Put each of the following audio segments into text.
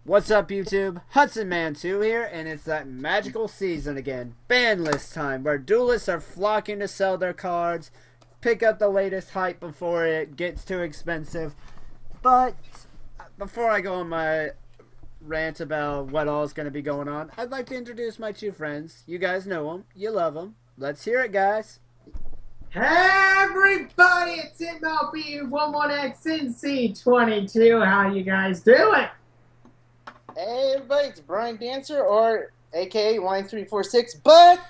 What's up, YouTube? Hudson Man 2 here, and it's that magical season again. Ban list time, where duelists are flocking to sell their cards, pick up the latest hype before it gets too expensive. But before I go on my rant about what all is going to be going on, I'd like to introduce my two friends. You guys know them. You love them. Let's hear it, guys. Hey everybody, it's MLB11XNC22. How you guys doing? Hey everybody, it's Brian Dancer, or aka Wine346, but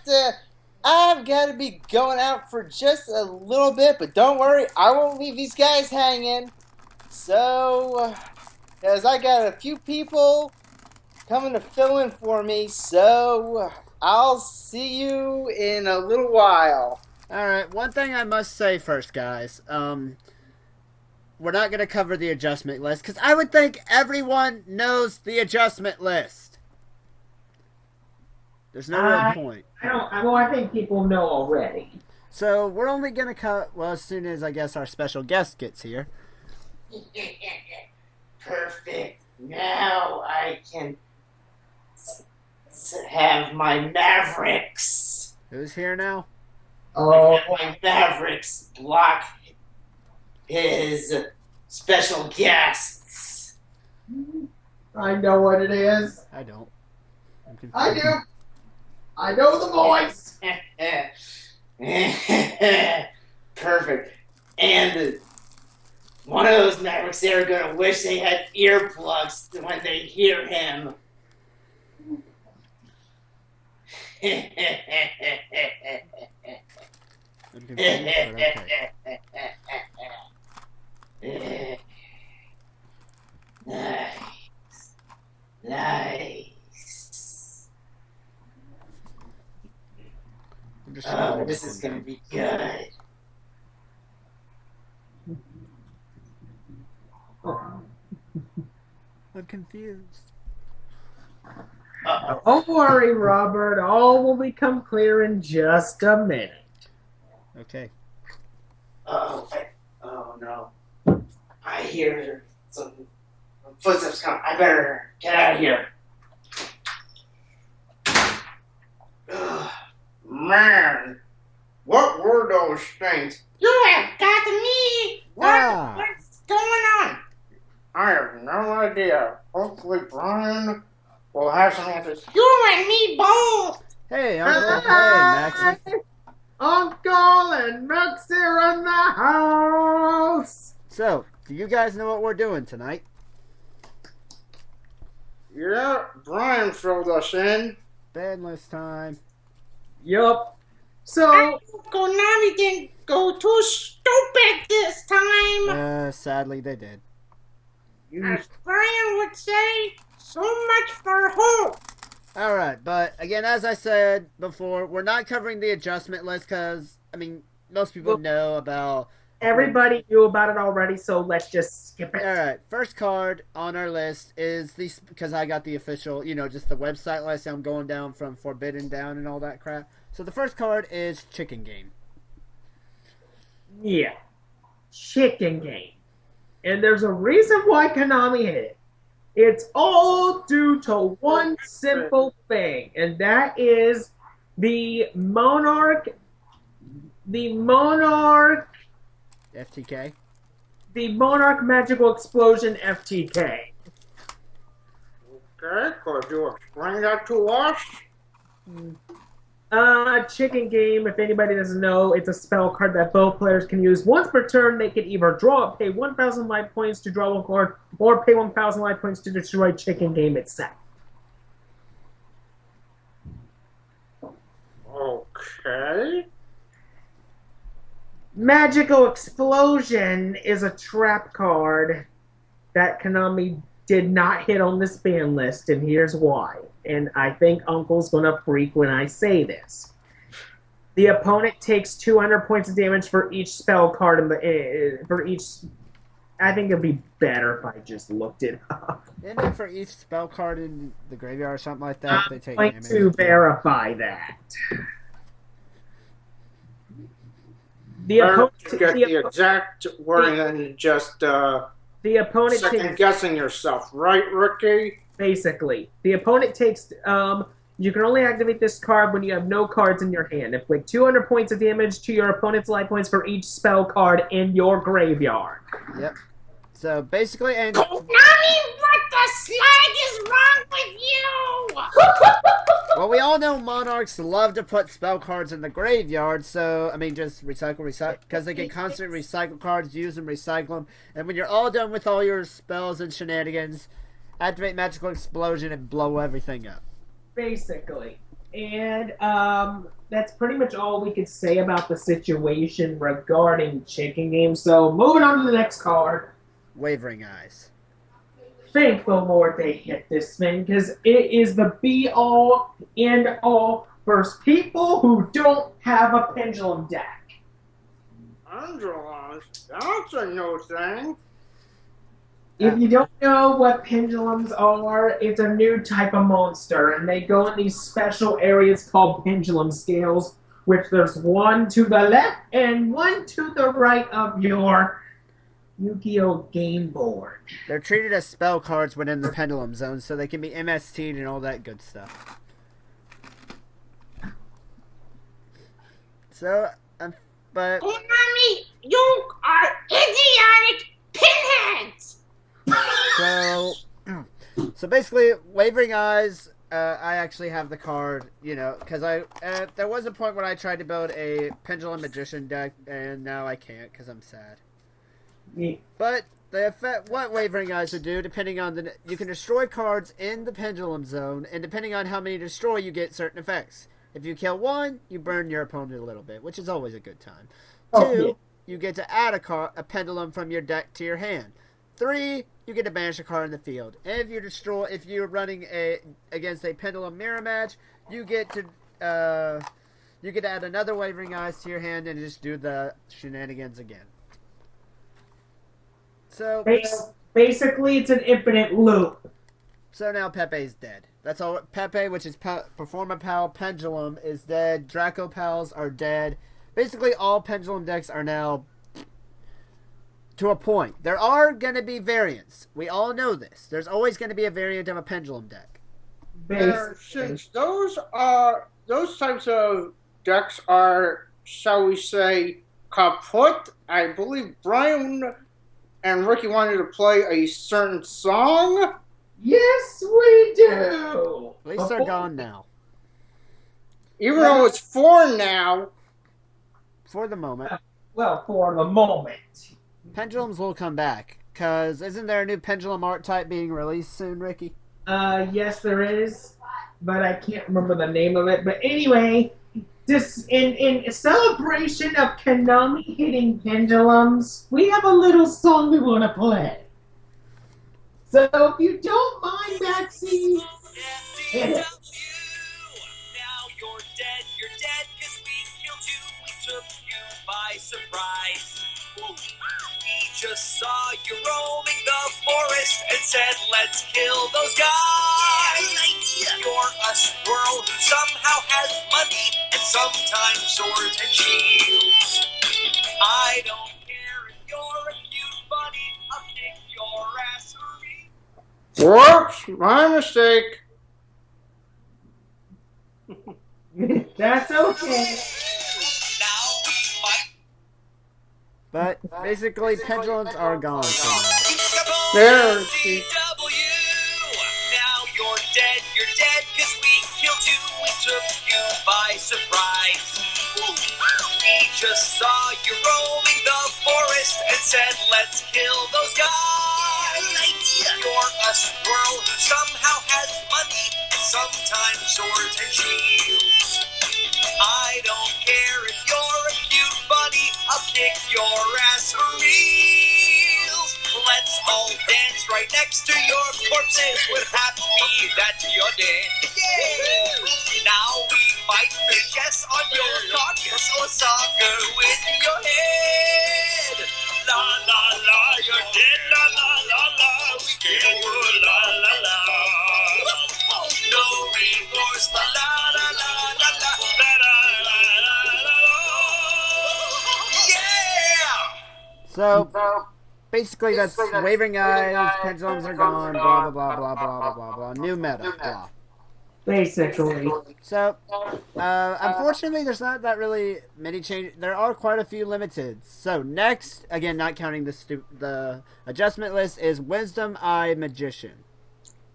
I've got to be going out for just a little bit, but don't worry, I won't leave these guys hanging. So, as I got a few people coming to fill in for me, so I'll see you in a little while. Alright, one thing I must say first, guys. We're not going to cover the adjustment list, because I would think everyone knows the adjustment list. There's no real point. I think people know already. So, we're only going to cut, well, as soon as, I guess, our special guest gets here. Perfect. Now I can have my Mavericks. Who's here now? Oh, My Mavericks block his special guests. I know what it is. I don't. I do. I know the voice. Perfect. And one of those Mavericks, they're going to wish they had earplugs when they hear him. I'm confused, but okay. Nice. I'm just This is going to be good. I'm confused. Don't worry, Robert. All will become clear in just a minute. Okay. Oh no. I hear some footsteps coming. I better get out of here. Ugh, man, what were those things? You have got me! What's going on? I have no idea. Hopefully Brian will have some answers. You and me both! Hey, Uncle. Hey, Maxie. Uncle and Max are in the house. So, do you guys know what we're doing tonight? Yeah, Brian filled us in. Ban list time. Yup. So, Konami didn't go too stupid this time. Sadly they did. As Brian would say, so much for hope. Alright, but again, as I said before, we're not covering the adjustment list because, I mean, most people know about... everybody knew about it already, so let's just skip it. Alright, first card on our list is the... because I got the official, just the website list. I'm going down from Forbidden down and all that crap. So the first card is Chicken Game. Yeah. Chicken Game. And there's a reason why Konami hit it. It's all due to one simple thing, and that is the Monarch FTK. The Monarch Magical Explosion FTK. Okay, could you explain that to us? Chicken Game, if anybody doesn't know, it's a spell card that both players can use. Once per turn, they can either pay 1,000 life points to draw one card, or pay 1,000 life points to destroy Chicken Game itself. Okay. Magical Explosion is a trap card that Konami did not hit on this ban list, and here's why. And I think Uncle's gonna freak when I say this. The opponent takes 200 points of damage for each spell card for each. I think it'd be better if I just looked it up. Isn't it for each spell card in the graveyard or something like that? They take I'm going to verify that. The opponent get the exact wording and just The The opponent Second guessing yourself, right, Ricky? basically. The opponent takes. You can only activate this card when you have no cards in your hand. Inflict 200 points of damage to your opponent's life points for each spell card in your graveyard. Yep. So basically, and Konami, what the slag is wrong with you? well, we all know monarchs love to put spell cards in the graveyard. So I mean, just recycle, because they can constantly recycle cards, use them, recycle them, and when you're all done with all your spells and shenanigans, activate magical explosion and blow everything up. Basically. And that's pretty much all we could say about the situation regarding chicken games. So moving on to the next card. Wavering Eyes. Thank the Lord they hit this thing, because it is the be-all, end-all for people who don't have a pendulum deck. Pendulums? That's a new thing. If you don't know what pendulums are, it's a new type of monster, and they go in these special areas called pendulum scales, which there's one to the left and one to the right of your Yu-Gi-Oh! Game board. They're treated as spell cards within the pendulum zone, so they can be MST'd and all that good stuff. So, but Konami, you are idiotic pinheads! So basically, Wavering Eyes, I actually have the card, because there was a point when I tried to build a Pendulum Magician deck, and now I can't because I'm sad. Yeah. But the effect, what Wavering Eyes would do, depending on you can destroy cards in the Pendulum Zone, and depending on how many you destroy, you get certain effects. If you kill one, you burn your opponent a little bit, which is always a good time. Oh, 2, yeah. you get to add a pendulum from your deck to your hand. 3, you get to banish a card in the field. And if you're running against a pendulum mirror match, you get to add another Wavering Eyes to your hand and just do the shenanigans again. So Basically, it's an infinite loop. So now Pepe's dead. That's all. Pepe, which is Performa Pal Pendulum, is dead. Draco Pals are dead. Basically, all Pendulum decks are now to a point. There are going to be variants. We all know this. There's always going to be a variant of a Pendulum deck. Since those types of decks are, shall we say, kaput, I believe Brian and Ricky wanted to play a certain song. Yes, we do. At least they're gone now. Even though it's 4 now. For the moment. Well, for the moment. Pendulums will come back. Because isn't there a new Pendulum art type being released soon, Ricky? Yes, there is. But I can't remember the name of it. But anyway, this in celebration of Konami hitting pendulums, we have a little song we want to play. So if you don't mind, Maxie, hit it. Now you're dead, cause we killed you, we took you by surprise. We just saw you roaming the forest and said, let's kill those guys. You're a squirrel who somehow has money and sometimes swords and shields. I don't care if you're a cute bunny, I'll kick your ass. Whoops, my mistake. That's okay. But basically, Pendulums are gone from now. There. Now you're dead, cause we killed you, we took you by surprise. We just saw you roaming the forest and said, let's kill those guys. You're a squirrel who somehow has money and sometimes swords and shields. I don't care if you're a cute bunny, I'll kick your ass for reals. Let's all dance right next to your corpses with happy that you're dead. Yeah. Now we might play yes on your carcass or soccer with your head. La la la, you're dead. La la la la, we kill you. La la la. No remorse. La la la la la la la la la la. Yeah. So, Basically, that's wavering eyes, pendulums are gone, blah, blah, blah, blah, blah, blah, blah, blah. New meta, blah. Basically. So, unfortunately, there's not that really many changes. There are quite a few limited. So, next, again, not counting the adjustment list, is Wisdom Eye Magician.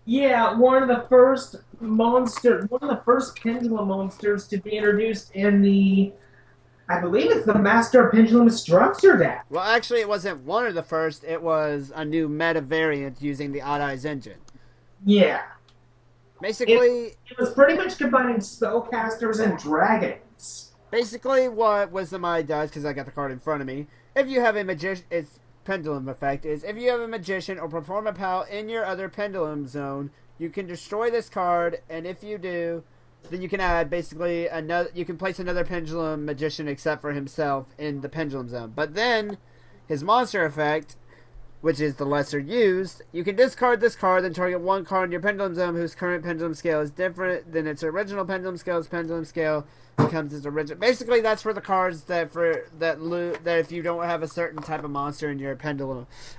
Yeah, one of the first pendulum monsters to be introduced in the, I believe it's the Master Pendulum Structure deck. Well, actually, it wasn't one of the first. It was a new meta variant using the Odd Eyes engine. Yeah. Basically, It was pretty much combining spellcasters and dragons. Basically, what Wisdom Eye does, because I got the card in front of me, if you have a magician, its pendulum effect is if you have a magician or perform a POW in your other pendulum zone, you can destroy this card, and if you do, then you can add basically another. You can place another pendulum magician except for himself in the pendulum zone. But then, his monster effect, which is the lesser used, you can discard this card, then target one card in your pendulum zone whose current pendulum scale is different than its original pendulum scale. Its pendulum scale becomes its original. Basically, that's for the cards that if you don't have a certain type of monster in your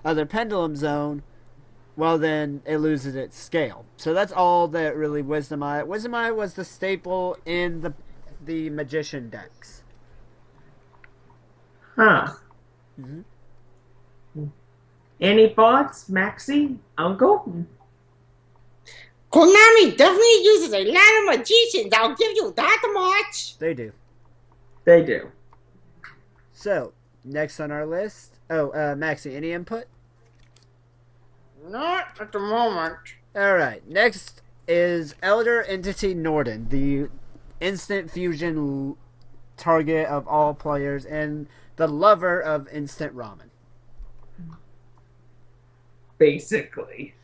other pendulum zone, well, then it loses its scale. So that's all that really Wisdom Eye. Wisdom Eye was the staple in the magician decks. Huh. Mm-hmm. Any thoughts, Maxie? Uncle? Konami definitely uses a lot of magicians. I'll give you that much. They do. They do. So, next on our list. Oh, Maxie, any input? Not at the moment. Alright, next is Elder Entity Norden, the instant fusion target of all players and the lover of instant ramen. Basically.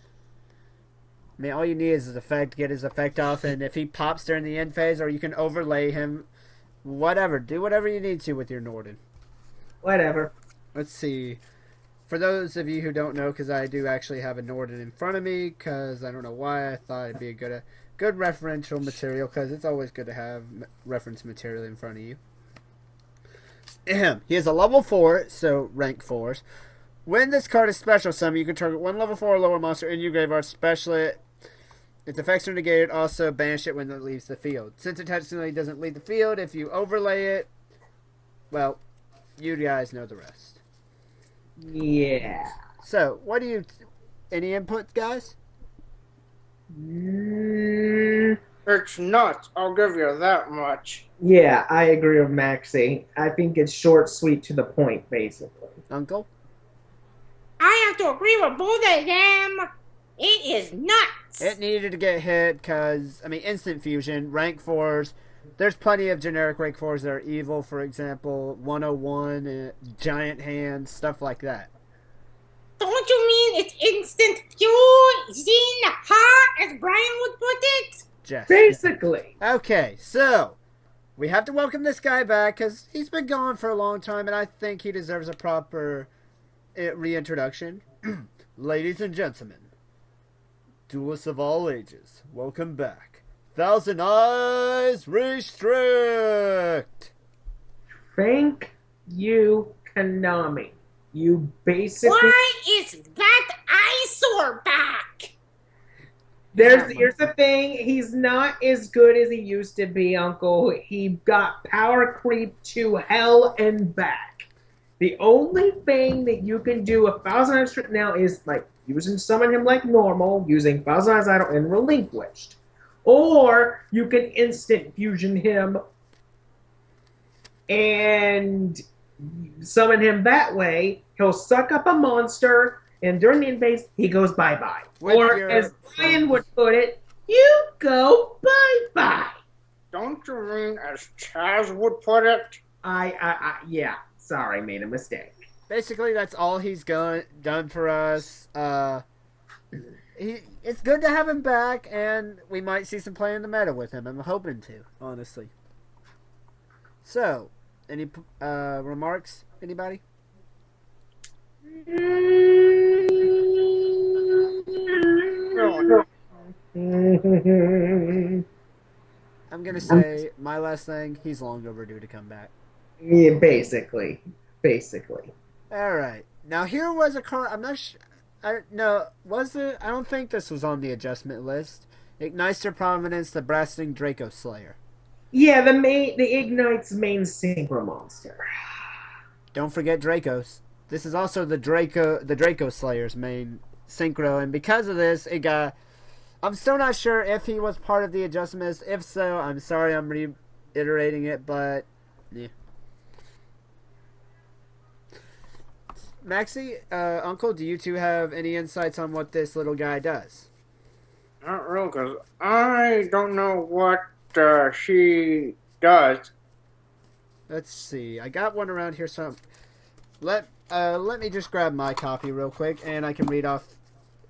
I mean, all you need is his effect, get his effect off, and if he pops during the end phase, or you can overlay him, whatever. Do whatever you need to with your Norden. Whatever. Let's see. For those of you who don't know, because I do actually have a Norden in front of me, because I don't know why I thought it'd be a good referential material, because it's always good to have reference material in front of you. He is a level 4, so rank 4s. When this card is special summon, you can target one level 4 or lower monster in your graveyard, special it. Its effects are negated, also banish it when it leaves the field. Since it technically doesn't leave the field, if you overlay it, well, you guys know the rest. Yeah. So, what do you... Any input, guys? It's nuts. I'll give you that much. Yeah, I agree with Maxie. I think it's short, sweet, to the point, basically. Uncle? I have to agree with both of them. It is nuts. It needed to get hit because, I mean, instant fusion, rank 4s. There's plenty of generic rank 4s that are evil, for example, 101, giant hands, stuff like that. Don't you mean it's instant fusion, huh? As Brian would put it? Jess. Basically. Okay, so we have to welcome this guy back because he's been gone for a long time, and I think he deserves a proper reintroduction. Ladies and gentlemen, duelists of all ages, welcome back. Thousand Eyes Restrict! Thank you, Konami. You basically... Why is that eyesore back? Here's the thing. He's not as good as he used to be, Uncle. He got power creep to hell and back. The only thing that you can do a Thousand Eyes Restrict now is like summon him like normal, using Thousand Eyes Idol and Relinquished. Or you can instant fusion him and summon him that way. He'll suck up a monster, and during the end phase, he goes bye-bye. Or, as Brian would put it, you go bye-bye. Don't you mean as Chaz would put it? Yeah. Sorry, made a mistake. Basically, that's all he's done for us. It's good to have him back, and we might see some play in the meta with him. I'm hoping to, honestly. So, any remarks? Anybody? I'm gonna say my last thing. He's long overdue to come back. Yeah, basically. All right. Now here was a card. I'm not sure. No, was it? I don't think this was on the adjustment list. Ignister Providence, the Blasting Draco Slayer. Yeah, the Ignite's main synchro monster. Don't forget Dracos. This is also the Draco Slayer's main synchro, and because of this, it got. I'm still not sure if he was part of the adjustment list. If so, I'm sorry I'm reiterating it, but yeah. Maxie, Uncle, do you two have any insights on what this little guy does? Not real, because I don't know what she does. Let's see. I got one around here. So let me just grab my copy real quick, and I can read off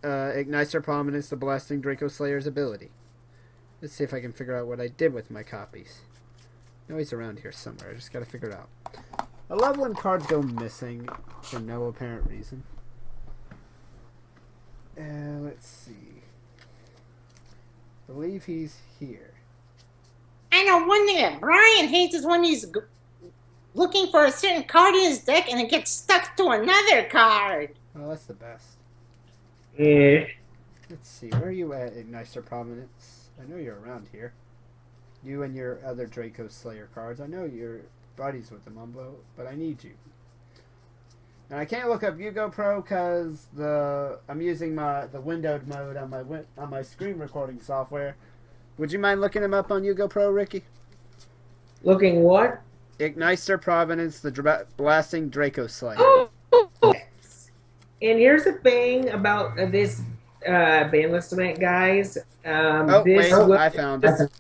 Ignister Prominence, the Blasting Draco Slayer's ability. Let's see if I can figure out what I did with my copies. I know he's around here somewhere. I just got to figure it out. I love when cards go missing for no apparent reason. Let's see. I believe he's here. I know one thing that Brian hates is when he's looking for a certain card in his deck and it gets stuck to another card. Oh, that's the best. Yeah. Let's see. Where are you at, Ignister Prominence? I know you're around here. You and your other Draco Slayer cards. I know you're buddies with them, Umbo, but I need you. And I can't look up Yugo Pro because I'm using the windowed mode on my screen recording software. Would you mind looking him up on Yugo Pro, Ricky? Looking what? Ignister Providence, the Blasting Draco Slayer. Oh, yes. And here's the thing about this BANLIST RANT, guys. I found it.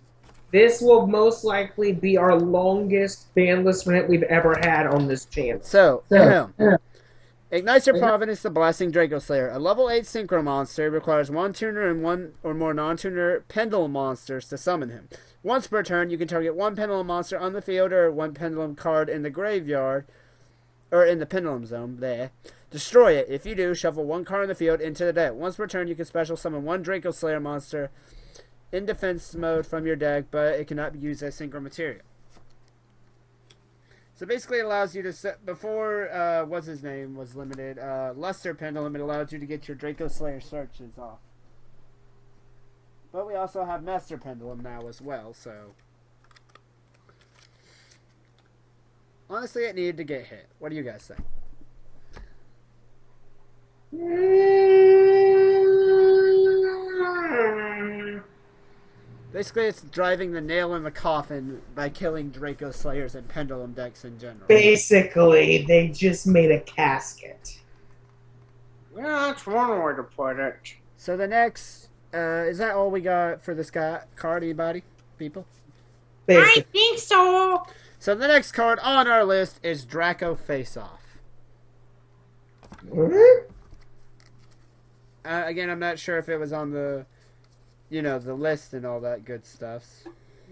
This will most likely be our longest BANLIST RANT we've ever had on this channel. So Ignister Providence, the Blasting Draco Slayer. A level 8 Synchro monster requires one tuner and one or more non-tuner Pendulum monsters to summon him. Once per turn, you can target one Pendulum monster on the field or one Pendulum card in the graveyard, or in the Pendulum Zone, there. Destroy it. If you do, shuffle one card in the field into the deck. Once per turn, you can special summon one Draco Slayer monster in defense mode from your deck, but it cannot be used as synchro material. So basically it allows you to set, before, what's his name was limited, Luster Pendulum, it allowed you to get your Draco Slayer searches off. But we also have Master Pendulum now as well, so. Honestly, it needed to get hit. What do you guys think? Basically, it's driving the nail in the coffin by killing Draco Slayers and Pendulum decks in general. Basically, they just made a casket. Yeah, that's one way to put it. So the next, is that all we got for this card? Anybody? People? Basically. I think so. So the next card on our list is Draco Face Off. Again, I'm not sure if it was on the, the list and all that good stuff.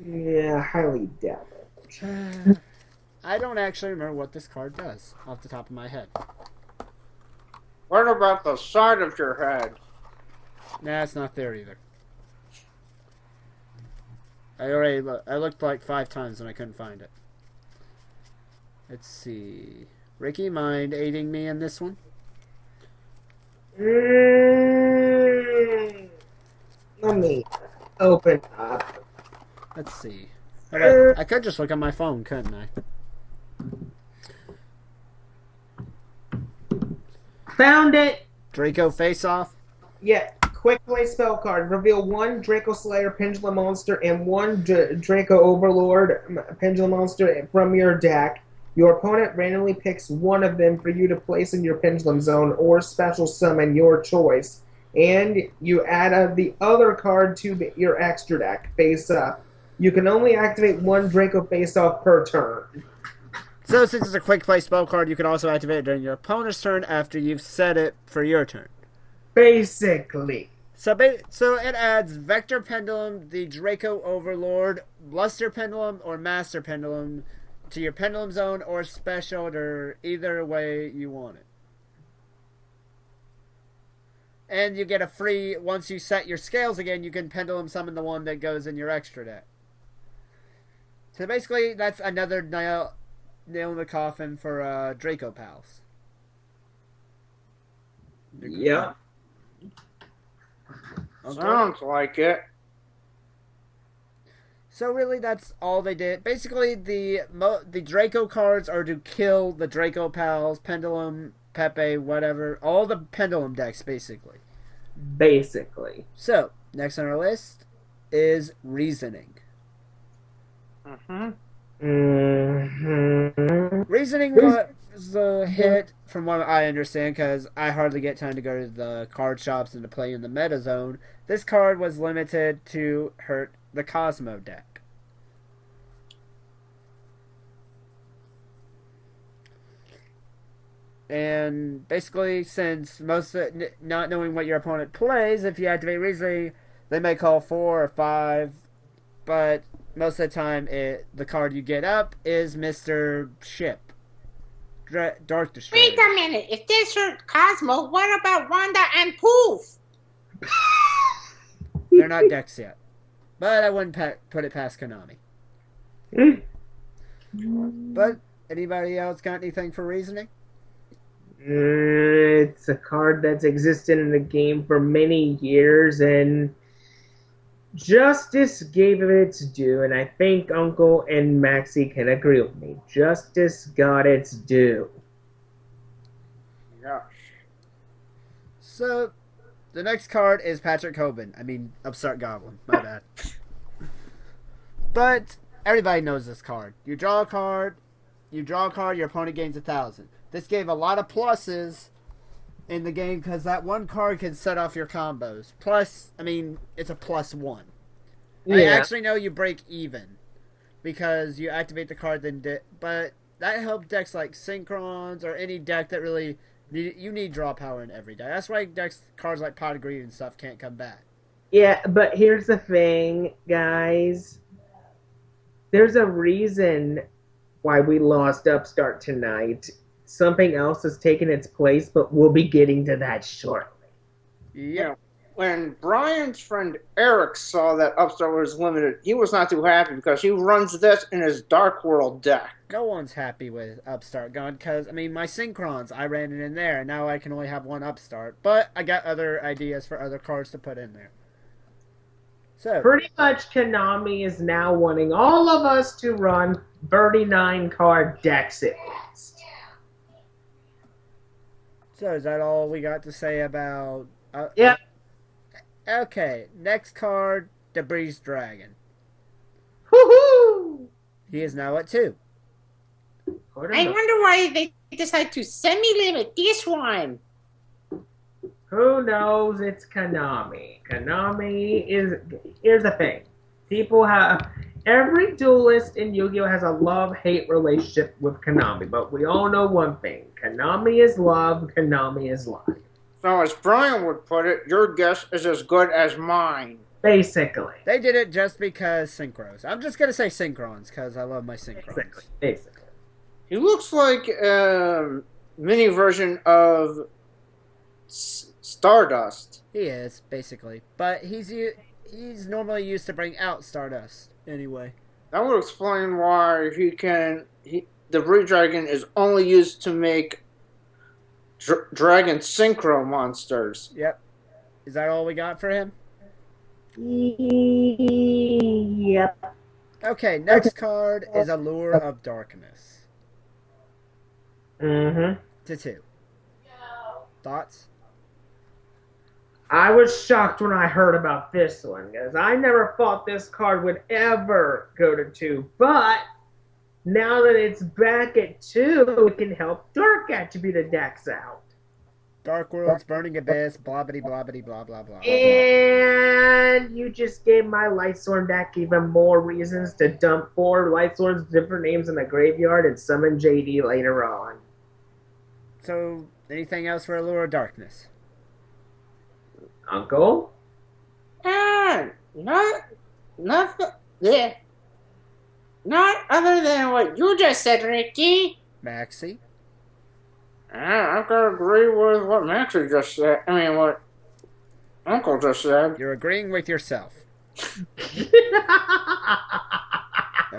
Yeah, highly doubt it. I don't actually remember what this card does off the top of my head. What about the side of your head? Nah, it's not there either. I looked like 5 times and I couldn't find it. Let's see. Ricky, mind aiding me in this one? Let me open up. Let's see. I could just look on my phone, couldn't I? Found it! Draco Face Off? Yeah, quick play spell card. Reveal one Draco Slayer Pendulum monster and one Draco Overlord Pendulum monster from your deck. Your opponent randomly picks one of them for you to place in your Pendulum Zone or special summon your choice. And you add the other card to your extra deck, face up. You can only activate one Draco face off per turn. So since it's a quick play spell card, you can also activate it during your opponent's turn after you've set it for your turn. Basically. So it adds Vector Pendulum, the Draco Overlord, Luster Pendulum, or Master Pendulum to your Pendulum Zone or special, or either way you want it. And you get a free, once you set your scales again, you can Pendulum summon the one that goes in your extra deck. So basically, that's another nail in the coffin for Draco Pals. Yep. Okay. Sounds like it. So really, that's all they did. Basically, the Draco cards are to kill the Draco Pals, Pendulum, Pepe, whatever, all the Pendulum decks, basically. Basically. So next on our list is Reasoning. Mm-hmm. Mm-hmm. Reasoning was a hit, from what I understand, because I hardly get time to go to the card shops and to play in the meta zone. This card was limited to hurt the Cosmo deck. And basically, since not knowing what your opponent plays, if you activate Reasoning, they may call 4 or 5, but most of the time, the card you get up is Mr. Ship. Dark Destroyer. Wait a minute. If this hurt Cosmo, what about Wanda and Poof? They're not decks yet. But I wouldn't put it past Konami. But anybody else got anything for Reasoning? It's a card that's existed in the game for many years, and Justice gave it its due, and I think Uncle and Maxie can agree with me. Justice got its due. Yeah. So, the next card is Patrick Hoban. I mean, Upstart Goblin. My bad. But everybody knows this card. You draw a card, your opponent gains 1,000. This gave a lot of pluses in the game because that one card can set off your combos. Plus, I mean, it's a +1. Yeah. I actually know you break even because you activate the card, but that helped decks like Synchrons or any deck that really you need draw power in every deck. That's why cards like Pot of Greed and stuff can't come back. Yeah, but here's the thing, guys. There's a reason why we lost Upstart tonight. Something else has taken its place, but we'll be getting to that shortly. Yeah. When Brian's friend Eric saw that Upstart was limited, he was not too happy because he runs this in his Dark World deck. No one's happy with Upstart gone because, I mean, my Synchrons, I ran it in there, and now I can only have one Upstart. But I got other ideas for other cards to put in there. So Pretty much Konami is now wanting all of us to run 39 card decks at least. So is that all we got to say about... Yep. Okay, next card, Debris Dragon. Woohoo! He is now at 2. I wonder why they decided to semi-limit this one. Who knows? It's Konami. Konami is... Here's the thing. People have... Every duelist in Yu-Gi-Oh! Has a love-hate relationship with Konami, but we all know one thing. Konami is love, Konami is life. So as Brian would put it, your guess is as good as mine. Basically. They did it just because Synchros. I'm just going to say Synchrons because I love my Synchrons. Basically. He looks like a mini version of Stardust. He is, basically. But he's normally used to bring out Stardust anyway. That would explain why the Breed Dragon is only used to make Dragon Synchro monsters. Yep. Is that all we got for him? Yep. Okay, next card is Allure of Darkness. Mm-hmm. To 2. Thoughts? I was shocked when I heard about this one, because I never thought this card would ever go to 2. But now that it's back at 2, it can help dark attributed decks out. Dark Worlds, Burning Abyss, blah blah blah blah blah blah blah. And you just gave my Lightsworn deck even more reasons to dump 4 Lightsworns with different names in the graveyard and summon JD later on. So, anything else for Allure of Darkness? Uncle? Not other than what you just said, Ricky. Maxie? I'm gonna agree with what Maxie just said. I mean, what Uncle just said. You're agreeing with yourself.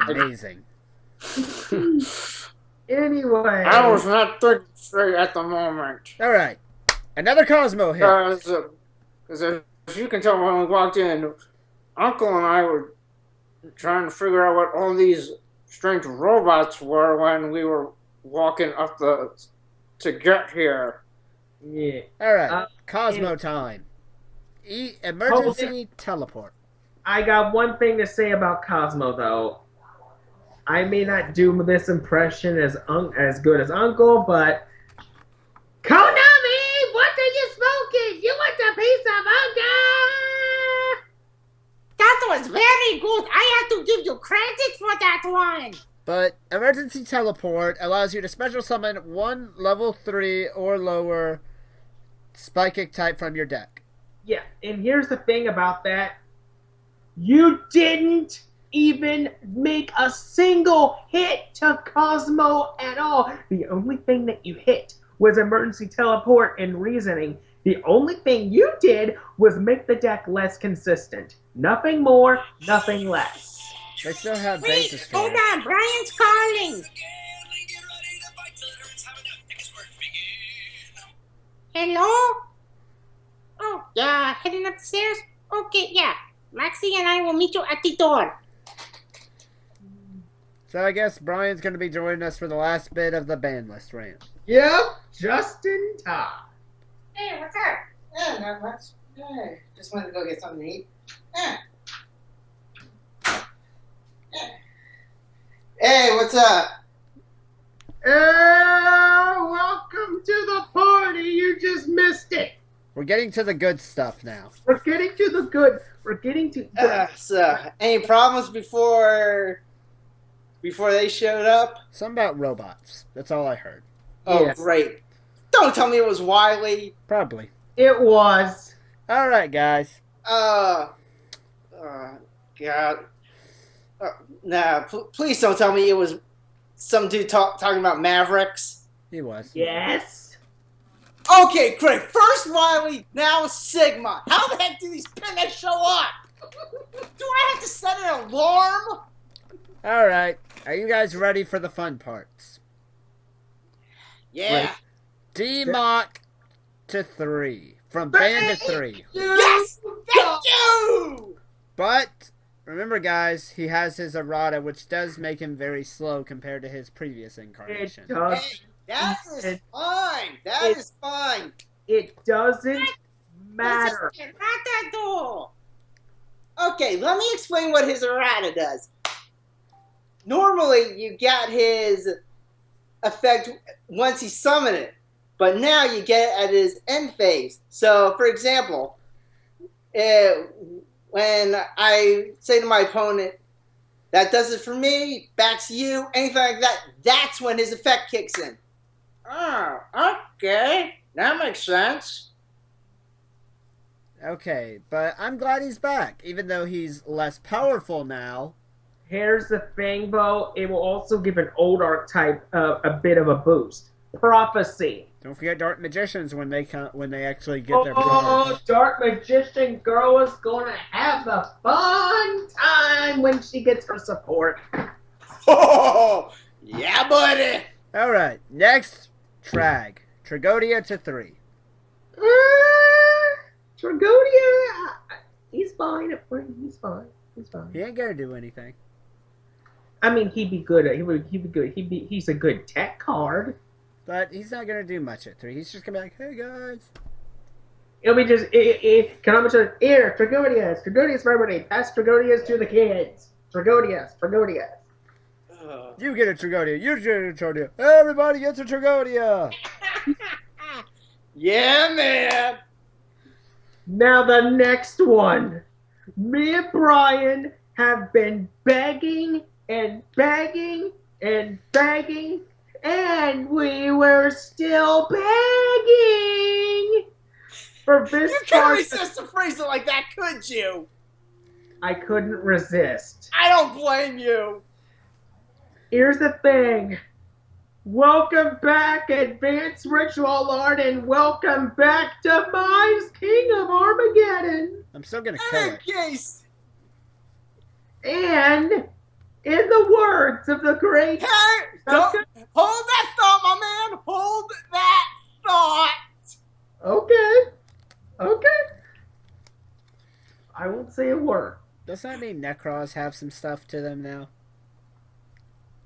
Amazing. Anyway. I was not thinking straight at the moment. Alright. Another Cosmo hit. Because as you can tell, when we walked in, Uncle and I were trying to figure out what all these strange robots were when we were walking up to get here. Yeah. All right, Cosmo time. Emergency teleport. I got one thing to say about Cosmo, though. I may not do this impression as good as Uncle, but Konami, what are you smoking? You want a piece of Uncle? That was very good. I have to give you credit for that one. But emergency teleport allows you to special summon one level 3 or lower psychic type from your deck. Yeah, and here's the thing about that. You didn't even make a single hit to Cosmo at all. The only thing that you hit was emergency teleport and reasoning. The only thing you did was make the deck less consistent. Nothing more, nothing less. They still have Wait, bases hold for it. on. Brian's calling. Hello? Oh, yeah, heading upstairs? Okay, yeah. Maxie and I will meet you at the door. So I guess Brian's going to be joining us for the last bit of the ban list rant. Yep, just in time. Hey, what's up? Yeah, not much. Yeah, just wanted to go get something to eat. Yeah. Yeah. Hey, what's up? Welcome to the party. You just missed it. We're getting to the good stuff now. We're getting to the good. We're getting to. So, any problems before they showed up? Something about robots. That's all I heard. Oh, Yeah. great. Don't tell me it was Wiley. Probably. It was. All right, guys. God. Nah, please don't tell me it was some dude talking about Mavericks. He was. Yes. Okay, great. First Wiley, now Sigma. How the heck do these pinheads show up? Do I have to set an alarm? All right. Are you guys ready for the fun parts? Yeah. D-Mock to 3. From ban to 3. Yes! Thank you! But remember, guys, he has his errata, which does make him very slow compared to his previous incarnation. It does. Hey, that is fine. That is fine. It doesn't matter. This is errata. Okay, let me explain what his errata does. Normally, you got his effect once he summoned it, but now you get it at his end phase. So, for example, when I say to my opponent, that does it for me, back to you, anything like that, that's when his effect kicks in. Oh, okay. That makes sense. Okay, but I'm glad he's back, even though he's less powerful now. Here's the thing, though. It will also give an old archetype a bit of a boost. Prophecy. Don't forget Dark Magicians when they actually get their power. Oh, Dark Magician Girl is gonna have a fun time when she gets her support. Oh, yeah, buddy. All right, next, Trag. Tragodia to 3. Tragodia, he's fine. He's fine. He's fine. He ain't gonna do anything. I mean, he'd be good. He'd be good. He's a good tech card. But he's not gonna do much at 3. He's just gonna be like, hey guys. It'll be just, can I mention, here, Tragodias for everybody. Pass Tragodias to the kids. Tragodias. You get a Tragodia. You get a Tragodia. Everybody gets a Tragodia. Yeah, man. Now the next one. Me and Brian have been begging and begging and begging, and we were still begging for this You couldn't card. resist a phrase like that, could you? I couldn't resist. I don't blame you. Here's the thing. Welcome back, Advanced Ritual Art, and welcome back to Mine's King of Armageddon. I'm still gonna kill it. Case. And, in the words of the great... Hey, hold that thought, my man. Hold that thought. Okay. Okay. I won't say a word. Does that mean Necros have some stuff to them now?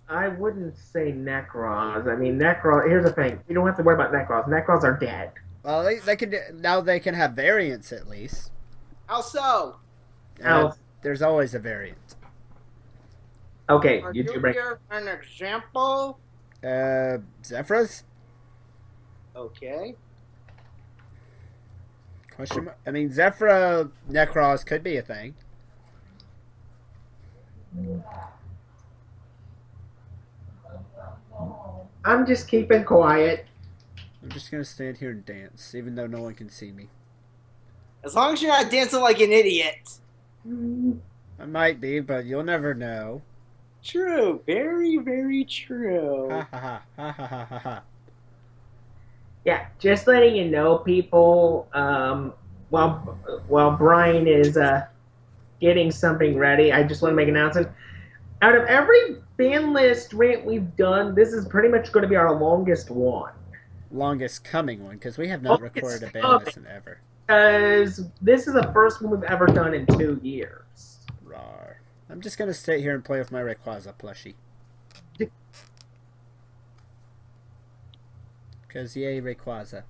I wouldn't say Necrons. I mean, Necron. Here's the thing: you don't have to worry about Necrons. Necrons are dead. Well, they can now. They can have variants at least. How so? There's always a variant. Okay, Are you you two bring. give an example? Zephyrs? Okay. Question mark? I mean, Zephyra Necros could be a thing. I'm just keeping quiet. I'm just gonna stand here and dance, even though no one can see me. As long as you're not dancing like an idiot. I might be, but you'll never know. True. Very, very true. Ha ha ha ha ha ha ha ha. Yeah, just letting you know, people. While Brian is getting something ready, I just want to make an announcement. Out of every ban list rant we've done, this is pretty much going to be our longest one. Longest coming one, because we have not recorded a ban list in ever. Because this is the first one we've ever done in 2 years. Rawr. I'm just gonna sit here and play with my Rayquaza plushie. Because yay, Rayquaza.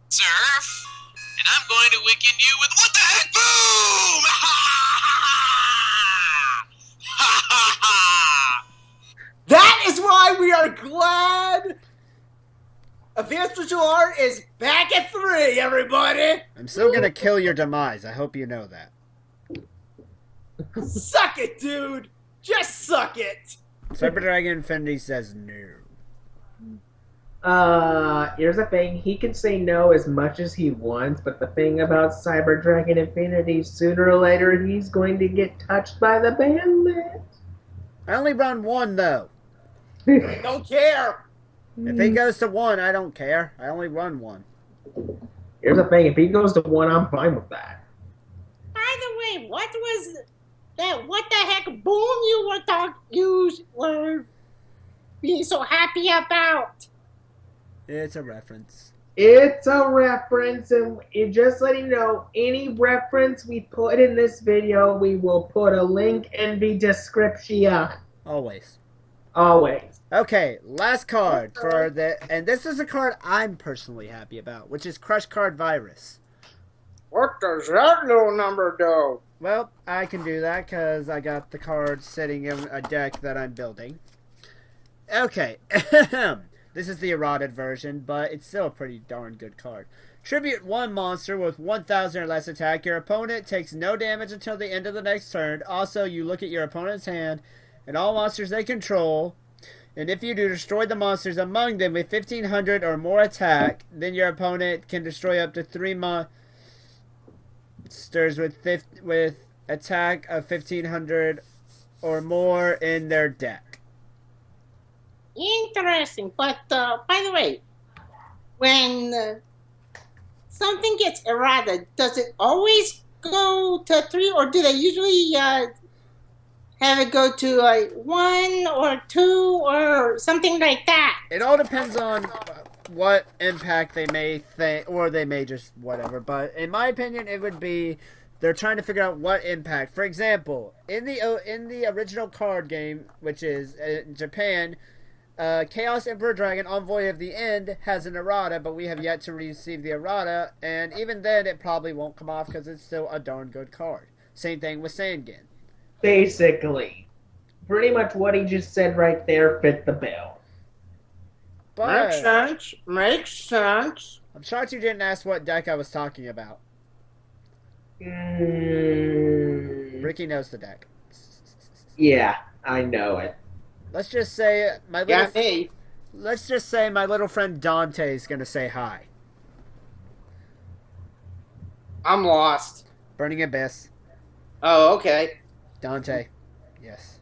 Surf, and I'm going to weaken you with what the heck? Boom! Ha ha ha! That is why we are glad Advanced Visual Art is back at 3, everybody! I'm still gonna kill your demise. I hope you know that. Suck it, dude! Just suck it! Cyber Dragon Infinity says no. Here's the thing. He can say no as much as he wants, but the thing about Cyber Dragon Infinity, sooner or later, he's going to get touched by the ban list. I only run one, though. Don't care! If he goes to 1, I don't care. I only run 1. Here's the thing. If he goes to 1, I'm fine with that. By the way, what was that? What the heck boom you were being so happy about? It's a reference. It's a reference, and just letting you know, any reference we put in this video, we will put a link in the description. Always. Always. Okay, last card for and this is a card I'm personally happy about, which is Crush Card Virus. What does that little number do? Well, I can do that because I got the card sitting in a deck that I'm building. Okay, this is the eroded version, but it's still a pretty darn good card. Tribute 1 monster with 1,000 or less attack. Your opponent takes no damage until the end of the next turn. Also, you look at your opponent's hand and all monsters they control. And if you do, destroy the monsters among them with 1,500 or more attack. Then your opponent can destroy up to 3 monsters with attack of 1,500 or more in their deck. Interesting, but by the way, when something gets errata, does it always go to 3, or do they usually have it go to 1 or 2 or something like that? It all depends on what impact they may think, or they may just whatever. But in my opinion, it would be they're trying to figure out what impact. For example, in the original card game, which is in Japan, Chaos Emperor Dragon Envoy of the End has an errata, but we have yet to receive the errata, and even then, it probably won't come off because it's still a darn good card. Same thing with Sangan. Basically. Pretty much what he just said right there fit the bill. But Makes sense. Makes sense. I'm shocked you didn't ask what deck I was talking about. Ricky knows the deck. Yeah, I know it. Let's just say Yeah, me. Let's just say my little friend Dante is gonna say hi. I'm lost. Burning Abyss. Oh, okay. Dante. Yes.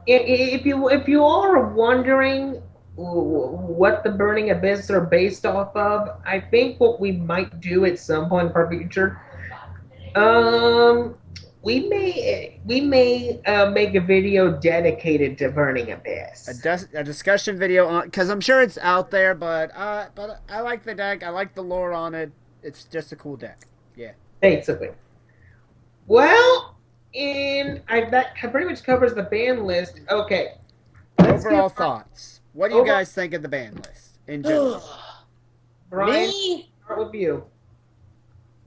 If you all are wondering what the Burning Abyss are based off of, I think what we might do at some point in the future, We may make a video dedicated to Burning Abyss. A discussion video on, because I'm sure it's out there, but I like the deck. I like the lore on it. It's just a cool deck. Yeah. Basically. Well, that pretty much covers the ban list. Okay. Overall thoughts. What do you guys think of the ban list in general? Brian, Me? start with you.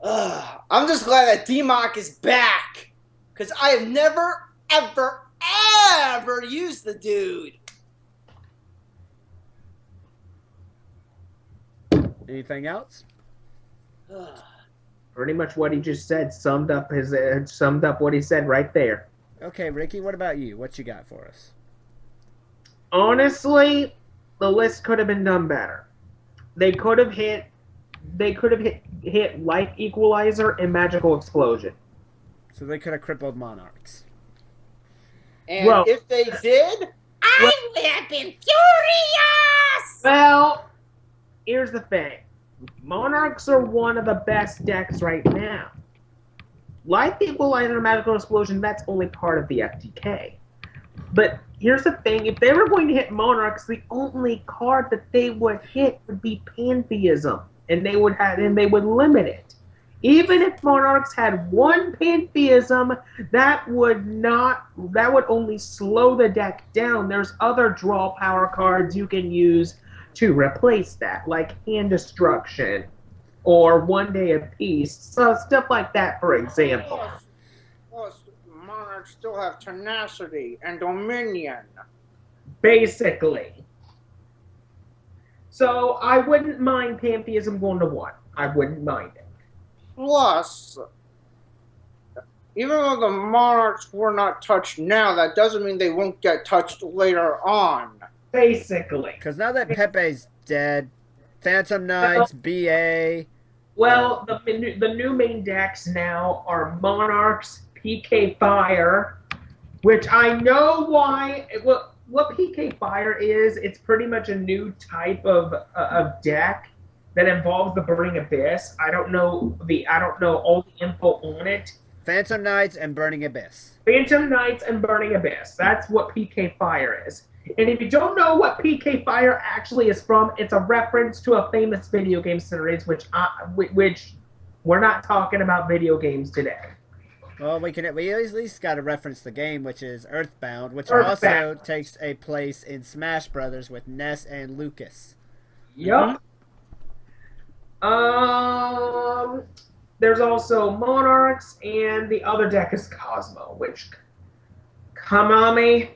I'm just glad that D-Mock is back. Because I have never, ever, ever used the dude. Anything else? Pretty much what he just said summed up what he said right there. Okay, Ricky, what about you? What you got for us? Honestly, the list could have been done better. They could have hit Life Equalizer and Magical Explosion. So they could have crippled Monarchs. And Well- if they did, I would have been furious! Well, here's the thing. Monarchs are one of the best decks right now. Life Equalizer and Magical Explosion, that's only part of the FTK. But here's the thing, if they were going to hit Monarchs, the only card that they would hit would be Pantheism. And they would limit it. Even if Monarchs had one Pantheism, that would only slow the deck down. There's other draw power cards you can use to replace that, like Hand Destruction or One Day of Peace. So stuff like that, for example. Plus, Monarchs still have tenacity and dominion. Basically. So I wouldn't mind Pantheism going to 1. I wouldn't mind it. Plus, even though the Monarchs were not touched now, that doesn't mean they won't get touched later on. Basically. Because now that Pepe's dead, Phantom Knights, BA... Well, the new main decks now are Monarchs, PK Fire, which I know why... What PK Fire is, it's pretty much a new type of deck that involves the Burning Abyss. I don't know all the info on it. Phantom Knights and Burning Abyss. Phantom Knights and Burning Abyss. That's what PK Fire is. And if you don't know what PK Fire actually is from, it's a reference to a famous video game series, which we're not talking about video games today. Well, we at least got to reference the game, which is Earthbound, which also takes a place in Smash Brothers with Ness and Lucas. Yup. There's also Monarchs, and the other deck is Cosmo, which, Kamami,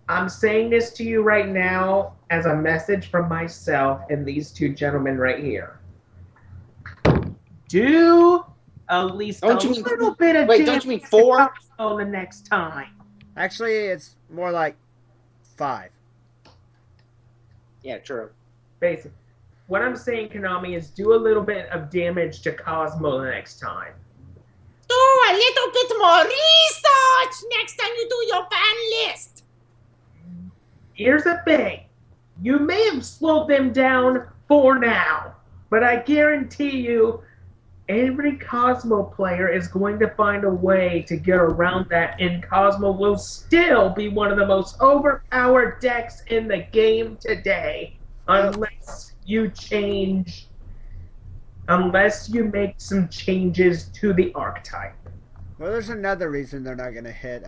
I'm saying this to you right now as a message from myself and these two gentlemen right here. Do at least little bit of wait, don't you mean 4? on the next time. Actually, it's more like 5. Yeah, true. Basically, what I'm saying, Konami, is do a little bit of damage to Cosmo the next time. Do a little bit more research next time you do your ban list. Here's the thing. You may have slowed them down for now, but I guarantee you every Cosmo player is going to find a way to get around that, and Cosmo will still be one of the most overpowered decks in the game today, unless you make some changes to the archetype. Well, there's another reason they're not going to hit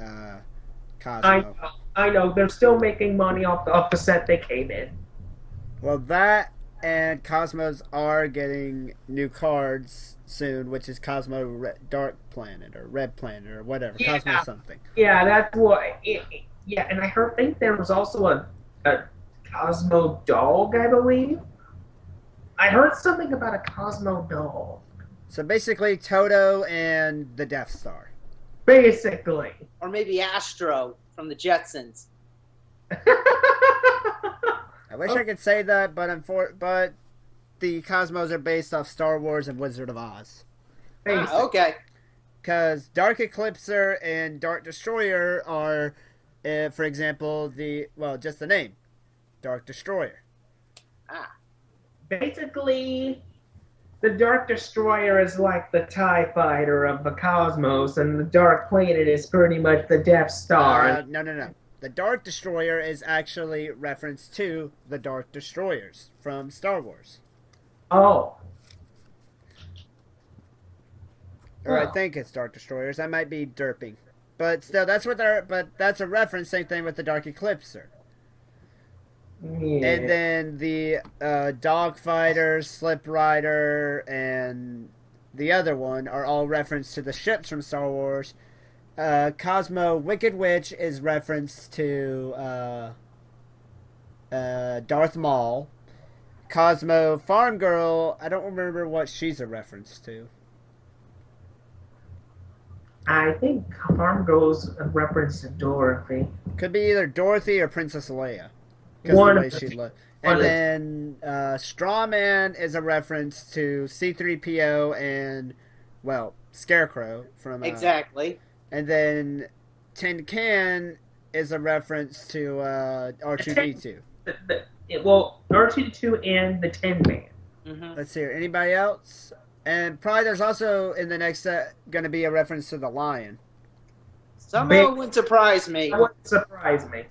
Cosmo. I know. They're still making money off the set they came in. Well, that and Cosmos are getting new cards soon, which is Cosmo Dark Planet or Red Planet or whatever. Yeah. Cosmo something. Yeah, that's what. Yeah, and I think there was also a Cosmo Dog, I believe. I heard something about a Cosmo Dog. So basically, Toto and the Death Star. Basically. Or maybe Astro from the Jetsons. I wish I could say that, but the Cosmos are based off Star Wars and Wizard of Oz. Okay. Because Dark Eclipser and Dark Destroyer are, for example, just the name, Dark Destroyer. Basically, The Dark Destroyer is like the TIE fighter of the cosmos, and the Dark Planet is pretty much the Death Star. No. The Dark Destroyer is actually reference to the Dark Destroyers from Star Wars. Oh. Or I think it's Dark Destroyers. I might be derping. But still, that's a reference. Same thing with the Dark Eclipser. Yeah. And then the Dogfighter, Slip Rider, and the other one are all reference to the ships from Star Wars. Cosmo Wicked Witch is reference to Darth Maul. Cosmo Farm Girl, I don't remember what she's a reference to. I think Farm Girl's a reference to Dorothy. Could be either Dorothy or Princess Leia. Because One the way of the she two. looked. One And of then Strawman is a reference to C-3PO and, well, Scarecrow from... Exactly. And then Tin Can is a reference to R2-D2. Well, R2-D2 and the Tin Man. Mm-hmm. Let's see here. Anybody else? And probably there's also, in the next set, going to be a reference to the Lion. Somehow it wouldn't surprise me. That wouldn't surprise me.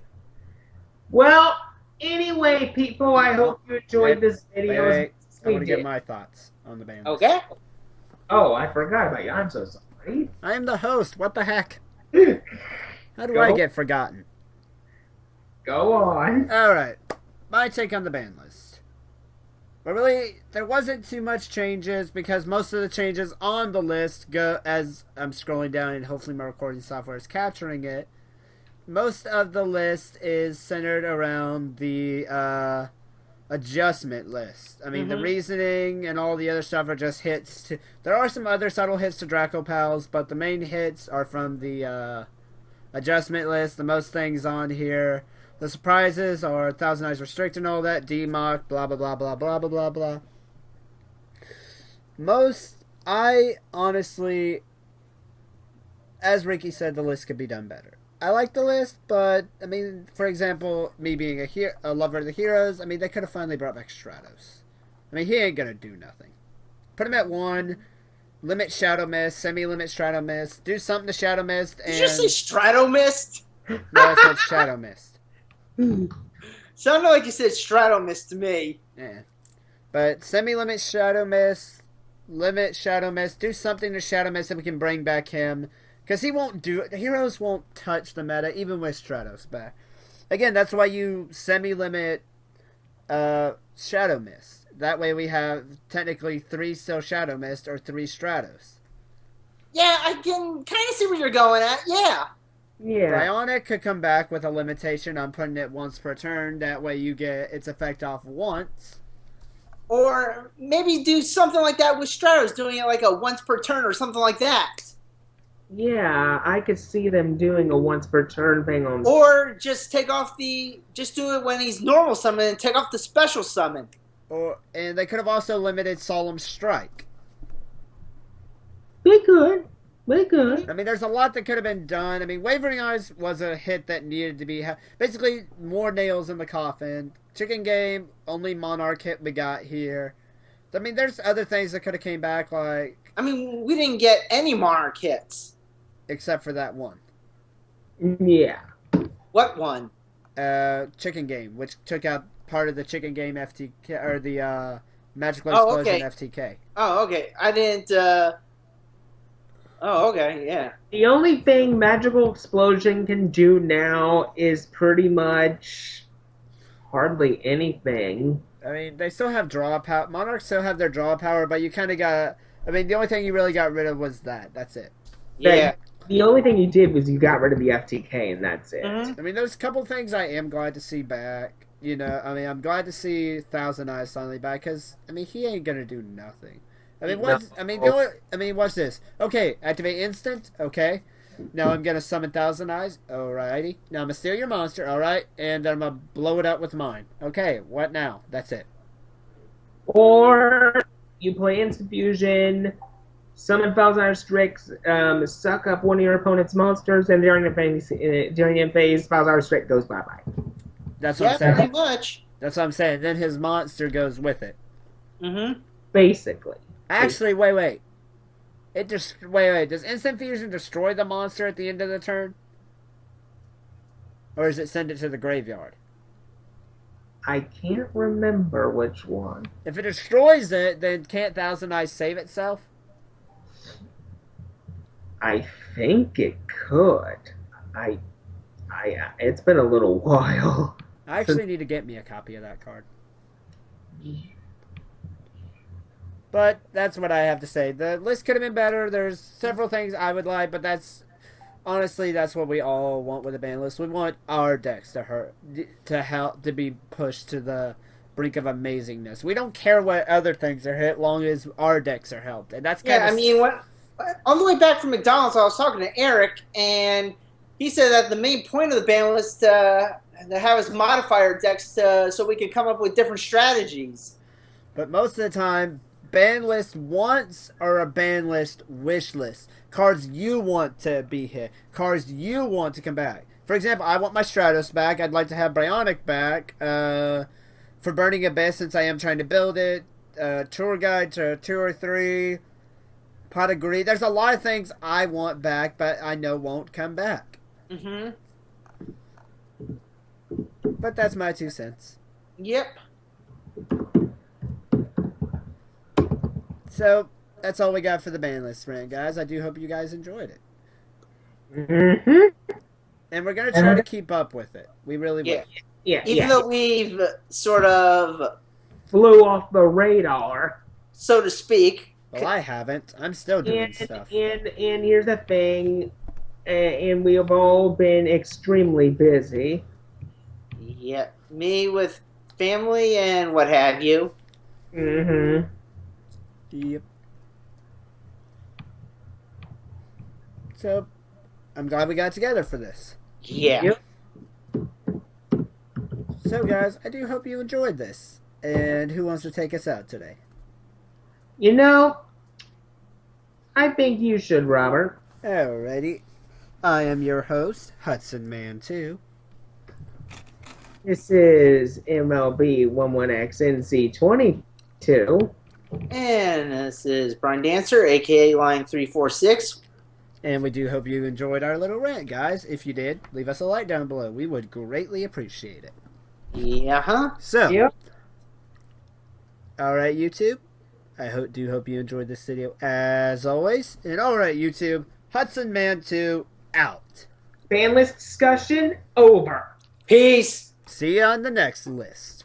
Well, anyway, people, I hope you enjoyed this video. Wait. I We want to get did. my thoughts on the band. Okay. Oh, I forgot about you. I'm so sorry. I am the host. What the heck? How do Go. I get forgotten? Go on. Alright. My take on the ban list. But really, there wasn't too much changes because most of the changes on the list go as I'm scrolling down and hopefully my recording software is capturing it. Most of the list is centered around the adjustment list. I mean, the reasoning and all the other stuff are just hits. There are some other subtle hits to Draco Pals, but the main hits are from the adjustment list. The most things on here. The surprises are Thousand Eyes Restrict and all that. DMOC, blah, blah, blah, blah, blah, blah, blah, blah. I honestly, as Ricky said, the list could be done better. I like the list, but, I mean, for example, me being a lover of the heroes, I mean, they could have finally brought back Stratos. I mean, he ain't gonna do nothing. Put him at 1, limit Shadow Mist, semi-limit Shadow Mist, do something to Shadow Mist, and... Did you say Strato Mist? No, I said Shadow Mist. Sounded like you said Strato Mist to me. Yeah. But semi-limit Shadow Mist, limit Shadow Mist, do something to Shadow Mist that we can bring back him. Because he won't do it. The heroes won't touch the meta, even with Stratos back. Again, that's why you semi-limit Shadow Mist. That way we have technically 3 still Shadow Mist or 3 Stratos. Yeah, I can kind of see where you're going at. Yeah. Yeah. Bionic could come back with a limitation on putting it once per turn. That way you get its effect off once. Or maybe do something like that with Stratos, doing it like a once per turn or something like that. Yeah, I could see them doing a once per turn thing on. Or just do it when he's normal summon and take off the special summon. And they could have also limited Solemn Strike. They could. I mean, there's a lot that could have been done. I mean, Wavering Eyes was a hit that needed to be... Basically, more nails in the coffin. Chicken Game, only Monarch hit we got here. I mean, there's other things that could have came back, like... I mean, we didn't get any Monarch hits. Except for that one. Yeah. What one? Chicken Game, which took out part of the Chicken Game FTK, or the Magical Explosion FTK. Oh, okay. I didn't, Oh, okay, yeah. The only thing Magical Explosion can do now is pretty much hardly anything. I mean, they still have draw power. Monarchs still have their draw power, but you kind of got... I mean, the only thing you really got rid of was that. That's it. Yeah. The only thing you did was you got rid of the FTK, and that's it. Mhm. I mean, there's a couple things I am glad to see back. You know, I mean, I'm glad to see Thousand Eyes finally back, because, I mean, he ain't gonna do nothing. I mean, watch this. Okay, activate instant. Okay. Now I'm gonna summon Thousand Eyes. Alrighty. Now I'm gonna steal your monster. Alright. And I'm gonna blow it up with mine. Okay, what now? That's it. Or you play Instant Fusion, summon Thousand Eyes Restrict, suck up one of your opponent's monsters, and during the end phase, Thousand Eyes Restrict goes bye-bye. That's what Yeah, I'm saying. pretty much. That's what I'm saying. Then his monster goes with it. Mm-hmm. Basically. Actually, wait. Wait. Does instant fusion destroy the monster at the end of the turn? Or does it send it to the graveyard? I can't remember which one. If it destroys it, then can't Thousand Eyes save itself? I think it could. It's been a little while. I actually need to get me a copy of that card. But that's what I have to say. The list could have been better. There's several things I would like, but that's honestly what we all want with a ban list. We want our decks to be pushed to the brink of amazingness. We don't care what other things are hit, long as our decks are helped, and that's kind Yeah, of. I mean, on the way back from McDonald's, I was talking to Eric, and he said that the main point of the ban list to have us modifier decks so we could come up with different strategies. But most of the time, ban list wants or a ban list wish list. Cards you want to be hit. Cards you want to come back. For example, I want my Stratos back. I'd like to have Bryonic back. For Burning Abyss, since I am trying to build it. Tour Guide to 2 or 3. Pot of Greed. There's a lot of things I want back, but I know won't come back. Mm-hmm. But that's my 2 cents. Yep. So, that's all we got for the ban list rant, guys. I do hope you guys enjoyed it. Mm-hmm. And we're going to try to keep up with it. We really will. Yeah. Even though we've sort of flew off the radar, so to speak. Well, I haven't. I'm still doing stuff. And here's the thing, and we have all been extremely busy. Yeah, me with family and what have you. Mm-hmm. Yep. So, I'm glad we got together for this. Yeah. Yep. So, guys, I do hope you enjoyed this. And who wants to take us out today? You know, I think you should, Robert. Alrighty. I am your host, Hudson Man 2. This is MLB 11XNC22. And this is Brian Dancer, aka Line 346. And we do hope you enjoyed our little rant, guys. If you did, leave us a like down below. We would greatly appreciate it. Yeah, huh? So, Yep. alright, YouTube. I do hope you enjoyed this video as always. And alright, YouTube. Hudson Man 2 out. Ban list discussion over. Peace. See you on the next list.